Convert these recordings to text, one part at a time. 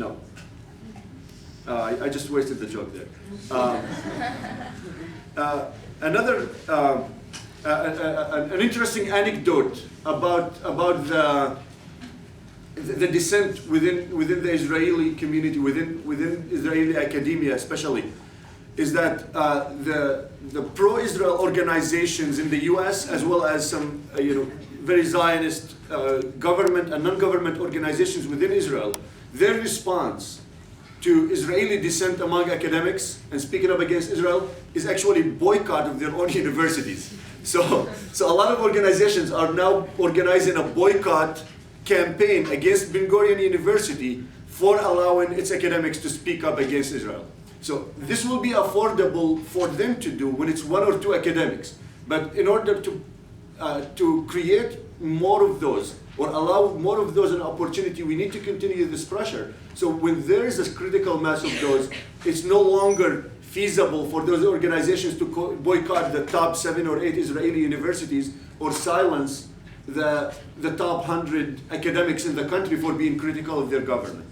No. I just wasted the joke there. Another an interesting anecdote about the dissent within the Israeli community, within Israeli academia especially, is that the pro-Israel organizations in the U.S. as well as some very Zionist government and non-government organizations within Israel, their response to Israeli dissent among academics and speaking up against Israel is actually boycott of their own universities. So a lot of organizations are now organizing a boycott campaign against Ben Gurion University for allowing its academics to speak up against Israel. So this will be affordable for them to do when it's one or two academics. But in order to create more of those, or allow more of those an opportunity, we need to continue this pressure. So when there is a critical mass of those, it's no longer feasible for those organizations to boycott the top 7 or 8 Israeli universities or silence the top 100 academics in the country for being critical of their government.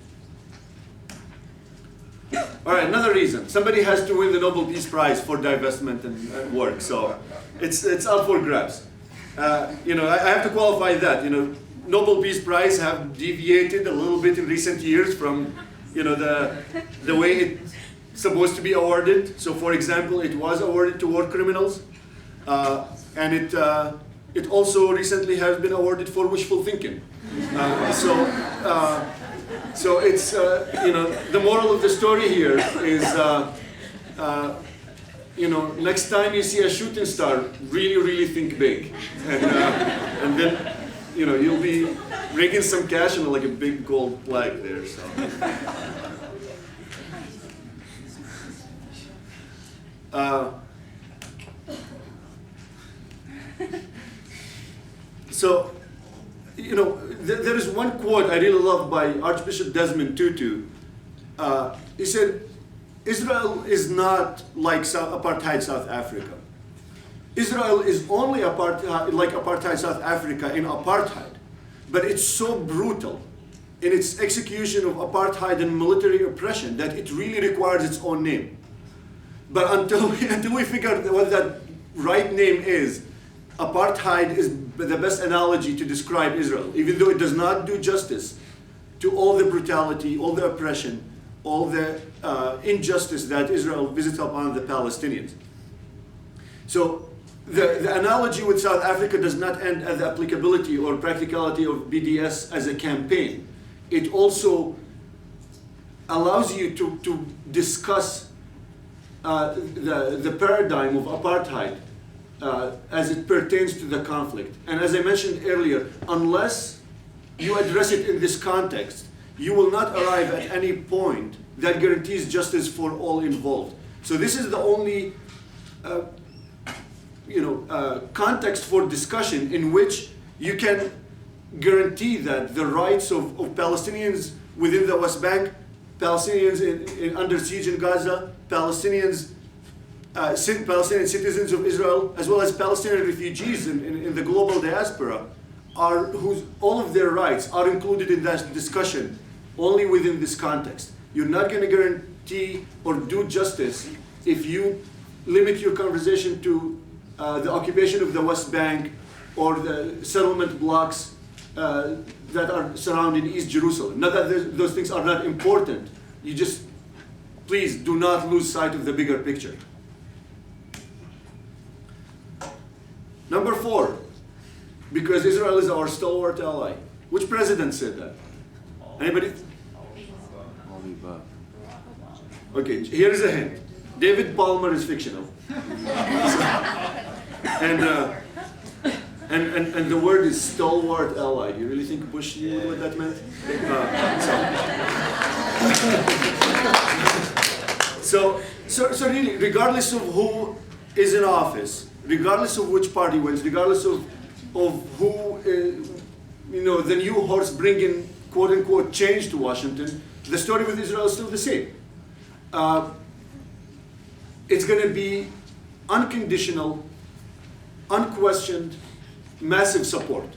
All right, another reason. Somebody has to win the Nobel Peace Prize for divestment and work, so it's up for grabs. I have to qualify that. Nobel Peace Prize have deviated a little bit in recent years from, the way it's supposed to be awarded. So, for example, it was awarded to war criminals, and it also recently has been awarded for wishful thinking. So it's the moral of the story here is next time you see a shooting star, really think big, and then you'll be raking some cash and like a big gold flag there. So, there is one quote I really love by Archbishop Desmond Tutu. He said, Israel is not like apartheid South Africa. Israel is only like apartheid South Africa in apartheid, but it's so brutal in its execution of apartheid and military oppression that it really requires its own name. But until we figure out what that right name is, apartheid is the best analogy to describe Israel, even though it does not do justice to all the brutality, all the oppression, all the injustice that Israel visits upon the Palestinians. So the analogy with South Africa does not end at the applicability or practicality of BDS as a campaign. It also allows you to discuss the paradigm of apartheid as it pertains to the conflict. And as I mentioned earlier, unless you address it in this context, you will not arrive at any point that guarantees justice for all involved. So this is the only context for discussion in which you can guarantee that the rights of Palestinians within the West Bank, Palestinians under siege in Gaza, Palestinian citizens of Israel, as well as Palestinian refugees in the global diaspora, all of their rights are included in that discussion only within this context. You're not going to guarantee or do justice if you limit your conversation to the occupation of the West Bank or the settlement blocks that are surrounding East Jerusalem. Not that those things are not important. You just, please do not lose sight of the bigger picture. Number 4, because Israel is our stalwart ally. Which president said that? Anybody? Okay, here's a hint. David Palmer is fictional. And the word is stalwart ally. Do you really think Bush knew what that meant? So really, regardless of who is in office, regardless of which party wins, regardless of who, the new horse bringing quote unquote change to Washington, the story with Israel is still the same. It's going to be unconditional, unquestioned, massive support.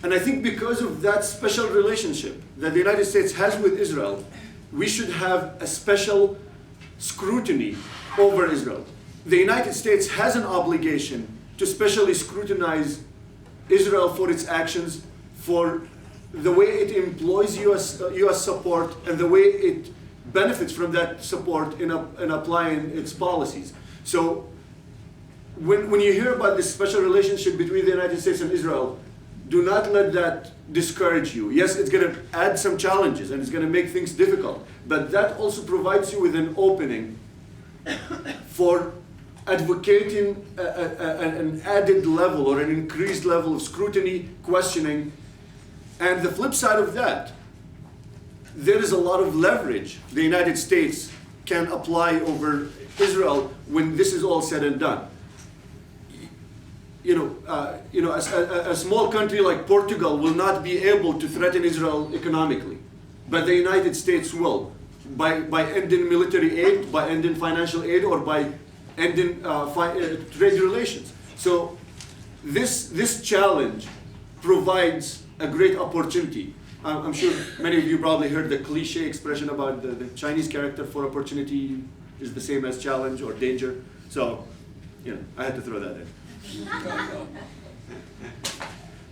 And I think because of that special relationship that the United States has with Israel, we should have a special scrutiny over Israel. The United States has an obligation to specially scrutinize Israel for its actions, for the way it employs US support, and the way it benefits from that support in applying its policies. So when you hear about this special relationship between the United States and Israel, do not let that discourage you. Yes, it's going to add some challenges and it's going to make things difficult, but that also provides you with an opening for advocating an added level or an increased level of scrutiny, questioning. And the flip side of that, there is a lot of leverage the United States can apply over Israel when this is all said and done. A small country like Portugal will not be able to threaten Israel economically, but the United States will, by ending military aid, by ending financial aid, or by ending trade relations. So this challenge provides a great opportunity. I'm sure many of you probably heard the cliche expression about the Chinese character for opportunity is the same as challenge or danger. So, I had to throw that in.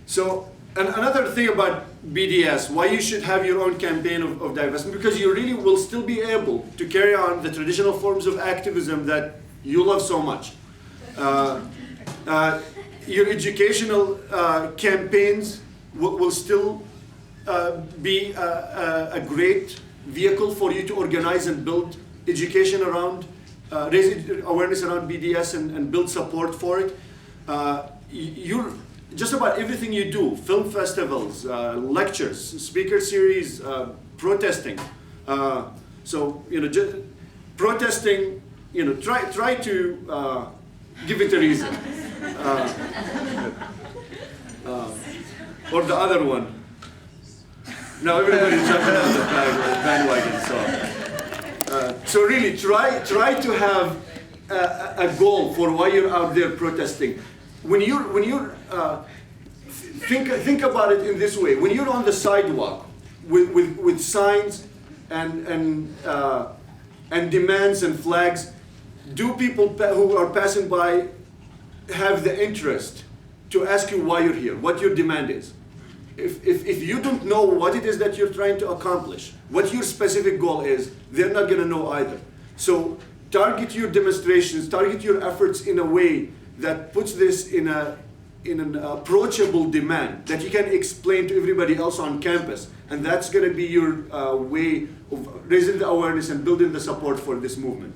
So, and another thing about BDS, why you should have your own campaign of divestment, because you really will still be able to carry on the traditional forms of activism that you love so much. Your educational campaigns will still be a great vehicle for you to organize and build education around, raise awareness around BDS and build support for it. Just about everything you do, film festivals, lectures, speaker series, protesting. Just protesting, try to give it a reason. Or the other one. Now everybody's jumping on the bandwagon. So really, try to have a goal for why you're out there protesting. When you're think about it in this way. When you're on the sidewalk with signs and demands and flags, do people who are passing by have the interest to ask you why you're here, what your demand is? If you don't know what it is that you're trying to accomplish, what your specific goal is, they're not going to know either. So target your demonstrations, target your efforts in a way that puts this in an approachable demand that you can explain to everybody else on campus. And that's going to be your way of raising the awareness and building the support for this movement.